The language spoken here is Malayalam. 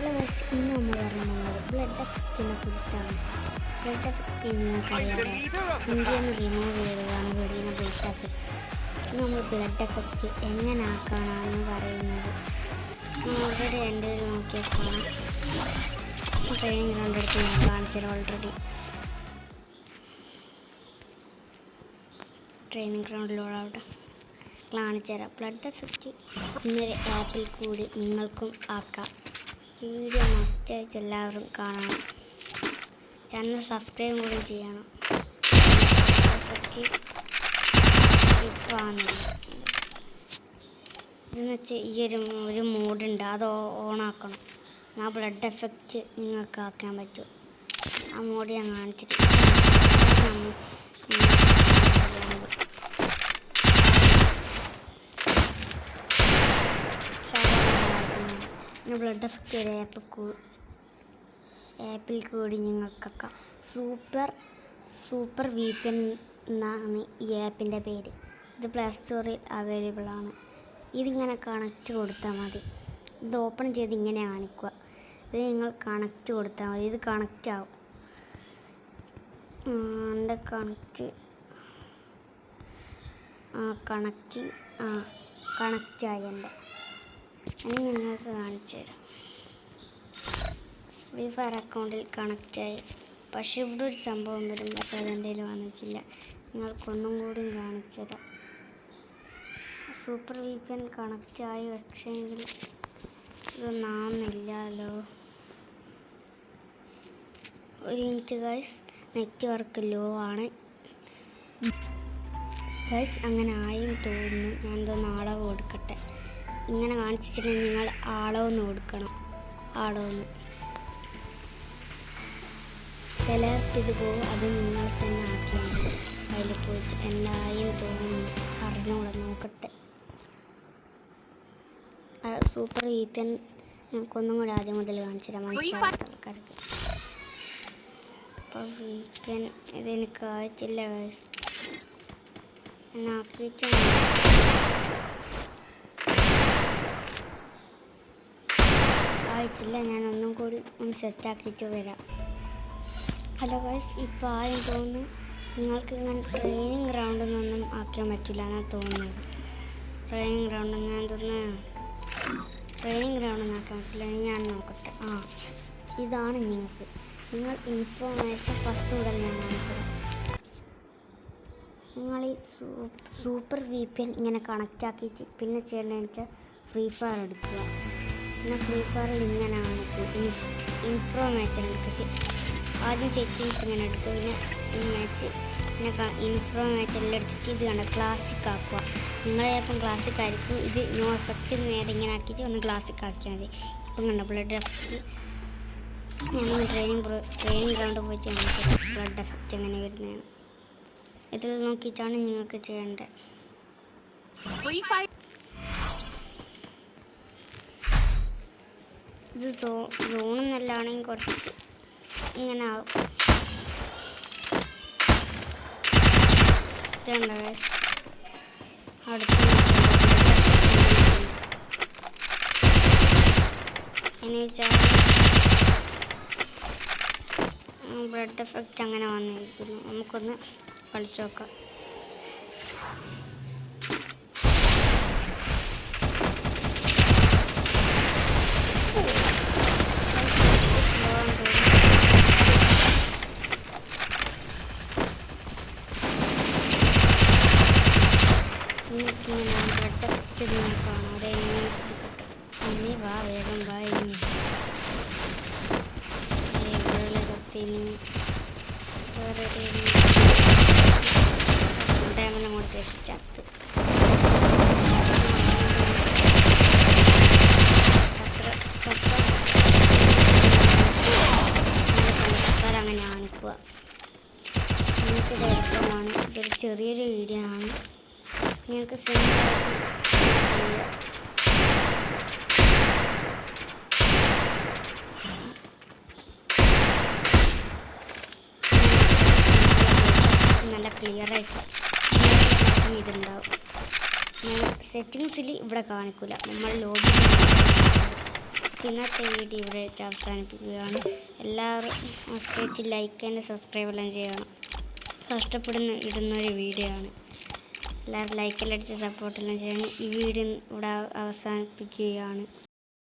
ഇന്ന് നമ്മൾ പറയുന്നത് ബ്ലഡ് എഫക്റ്റിനെ കുറിച്ചാണ്. ബ്ലഡ് എഫക്റ്റ് നിങ്ങൾക്കറിയാതെ ഇന്ത്യയിൽ നിന്ന് റിമൂവ് ചെയ്തതാണ് വെടിയുന്ന ബ്ലഡ് എഫക്റ്റ്. നമ്മൾ ബ്ലഡ് എഫക്റ്റ് എങ്ങനെ ആക്കാനാണെന്ന് പറയുന്നത് ഓൾറെഡി എൻ്റെ നോക്കിയാൽ കാണാം. ട്രെയിനിങ് ഗ്രൗണ്ട് എടുത്ത് ഞാൻ കാണിച്ചത് ഓൾറെഡി ട്രെയിനിങ് ഗ്രൗണ്ടിലൂടെ അവിടെ കാണിച്ചു തരാം. ബ്ലഡ് എഫക്റ്റ് ഇന്നൊരു ആപ്പിൽ കൂടി നിങ്ങൾക്കും ആക്കാം. ഈ വീഡിയോ മസ്റ്റായിട്ട് എല്ലാവരും കാണണം. ചാനൽ സബ്സ്ക്രൈബ് കൂടി ചെയ്യണം. ഇപ്പോൾ ആകുന്നില്ല ഇതെന്ന് വെച്ചാൽ ഈ ഒരു മോഡുണ്ട്, അത് ഓണാക്കണം. ആ ബ്ലഡ് എഫക്റ്റ് നിങ്ങൾക്ക് ആക്കാൻ പറ്റും. ആ മോഡ് ഞാൻ കാണിച്ചിട്ട് ബ്ലഡ് എഫക്റ്റ് ഒരു ആപ്പിൽ കൂടി നിങ്ങൾക്കൊക്കെ സൂപ്പർ VPN എന്നാണ് ഈ ആപ്പിൻ്റെ പേര്. ഇത് പ്ലേ സ്റ്റോറിൽ അവൈലബിൾ ആണ്. ഇതിങ്ങനെ കണക്റ്റ് കൊടുത്താൽ മതി. ഇത് ഓപ്പൺ ചെയ്ത് ഇങ്ങനെ കാണിക്കുക. ഇത് നിങ്ങൾ കണക്റ്റ് കൊടുത്താൽ മതി. ഇത് കണക്റ്റ് ആവും. എൻ്റെ കണക്റ്റായി എൻ്റെ. ഇനി നിങ്ങൾക്ക് കാണിച്ചു തരാം. ഫ്രീ ഫയർ അക്കൗണ്ടിൽ കണക്റ്റായി. പക്ഷേ ഇവിടെ ഒരു സംഭവം വരും, പക്ഷേ അതെൻ്റെ കയ്യിൽ വന്നിട്ടില്ല. നിങ്ങൾക്കൊന്നും കൂടി കാണിച്ചു തരാം. സൂപ്പർ VPN കണക്റ്റായി, പക്ഷേങ്കിൽ ഇതൊന്നും ആവുന്നില്ലല്ലോ. ഒരു മിനിറ്റ് ഗൈസ്, നെറ്റ്വർക്ക് ലോ ആണ് ഗൈസ്. അങ്ങനെ ആയെന്ന് തോന്നുന്നു. ഞാനിതൊന്ന് അളവ് കൊടുക്കട്ടെ. ഇങ്ങനെ കാണിച്ചിട്ടുണ്ടെങ്കിൽ നിങ്ങൾ അളവൊന്ന് കൊടുക്കണം. അളവൊന്ന് ചിലർക്ക് ഇത് പോകും, അത് നിങ്ങൾ തന്നെ ആക്കിയാൽ മതി. അതിൽ പോയിട്ട് എന്തായും തോന്നുന്നു അറിഞ്ഞൂടെ നോക്കട്ടെ. സൂപ്പർ VPN നമുക്കൊന്നും കൂടി ആദ്യം മുതൽ കാണിച്ചു തരാം മനസ്സിലാത്ത ആൾക്കാർക്ക്. അപ്പോൾ VPN ഇതെനിക്ക് ആയിട്ടില്ല ഗൈസ്. ആക്കിയിട്ട് ആയിട്ടില്ല. ഞാനൊന്നും കൂടി ഒന്ന് സെറ്റാക്കിയിട്ട് വരാം. ഹലോ ഗൈസ്, ഇപ്പോൾ ആരും തോന്നുന്നു നിങ്ങൾക്ക് ഇങ്ങനെ ട്രെയിനിങ് ഗ്രൗണ്ടിൽ നിന്നൊന്നും ആക്കാൻ പറ്റില്ല എന്നാണ് തോന്നുന്നത്. ട്രെയിനിങ് ഗ്രൗണ്ടിൽ ഞാൻ തോന്നുന്നു ട്രെയിനിങ് ഗ്രൗണ്ടിൽ നിന്ന് ആക്കാൻ പറ്റില്ല. ഞാൻ നോക്കട്ടെ. ഇതാണ് നിങ്ങൾ ഇൻഫോർമേഷൻ ഫസ്റ്റ് മുതൽ ഞാൻ കാണിച്ചത്. നിങ്ങൾ ഈ സൂപ്പർ VPN ഇങ്ങനെ കണക്റ്റ് ആക്കിയിട്ട് പിന്നെ ചെയ്യേണ്ടതെന്ന് വെച്ചാൽ ഫ്രീ ഫയർ എടുക്കുക. പിന്നെ ഫ്രീ ഫയറിൽ ഇങ്ങനെ കാണിക്കും ഇൻഫോർമേഷൻ എടുക്കുക. ആദ്യം സെറ്റിങ്സ് ഇങ്ങനെ എടുക്കുക, പിന്നെ ഇമേജ്, പിന്നെ ഇൻഫോർമേഷനിൽ എടുത്തിട്ട് ഇത് കണ്ട ക്ലാസിക് ആക്കുക. നിങ്ങളെ ചിലപ്പം ക്ലാസിക് ആയിരിക്കും. ഇത് നോ എഫക്റ്റ് നേരെ ഇങ്ങനെ ആക്കിയിട്ട് ഒന്ന് ക്ലാസിക് ആക്കിയാൽ മതി. ഇപ്പം കണ്ട ബ്ലഡ് എഫക്റ്റ് ഞാൻ ട്രെയിനിങ് ഗ്രൗണ്ടിൽ പോയിട്ട് കാണിച്ചത് ബ്ലഡ് എഫക്റ്റ് എങ്ങനെ വരുന്നതാണ്. ഇതിൽ നോക്കിയിട്ടാണ് നിങ്ങൾക്ക് ചെയ്യേണ്ടത്. ഇത് സോണെന്നല്ലാണെങ്കിൽ കുറച്ച് ഇങ്ങനെ ആവും. ഇതുണ്ടോ അടുത്ത ഇനി വെച്ചാൽ ബ്ലഡ് എഫക്റ്റ് അങ്ങനെ വന്നിരിക്കുന്നു. നമുക്കൊന്ന് കളിച്ചു നോക്കാം. ബ്ലഡ് എഫക്റ്റ് നിങ്ങൾക്കാണ് അവിടെ ഇനി വാ വേഗം വാ. ഇനി വേറെ ഡയമണ്ട് മോട്ടിവേഷൻ ചത്ത് അങ്ങനെ കാണിക്കുക. നിങ്ങൾക്കിത് എളുപ്പമാണ്. ഇതൊരു ചെറിയൊരു വീഡിയോ ആണ്. നിങ്ങൾക്ക് സിമ്പിളായിട്ട് ചെയ്യാം. നല്ല ക്ലിയറായിട്ട് ഇതുണ്ടാവും. സെറ്റിങ്സിൽ ഇവിടെ കാണിക്കില്ല. നമ്മൾ ലോഗിൻ അപ്പോൾ ഇന്നത്തെ വീഡിയോ ഇവിടെ വെച്ച് അവസാനിപ്പിക്കുകയാണ്. എല്ലാവരും മസ്റ്റ് ലൈക്ക് ആൻഡ് സബ്സ്ക്രൈബ് എല്ലാം ചെയ്യണം. ഇടുന്നൊരു വീഡിയോ ആണ്. എല്ലാവരും ലൈക്കെല്ലാം അടിച്ച് സപ്പോർട്ടെല്ലാം ചെയ്യണം. ഈ വീഡിയോ ഇവിടെ അവസാനിപ്പിക്കുകയാണ്.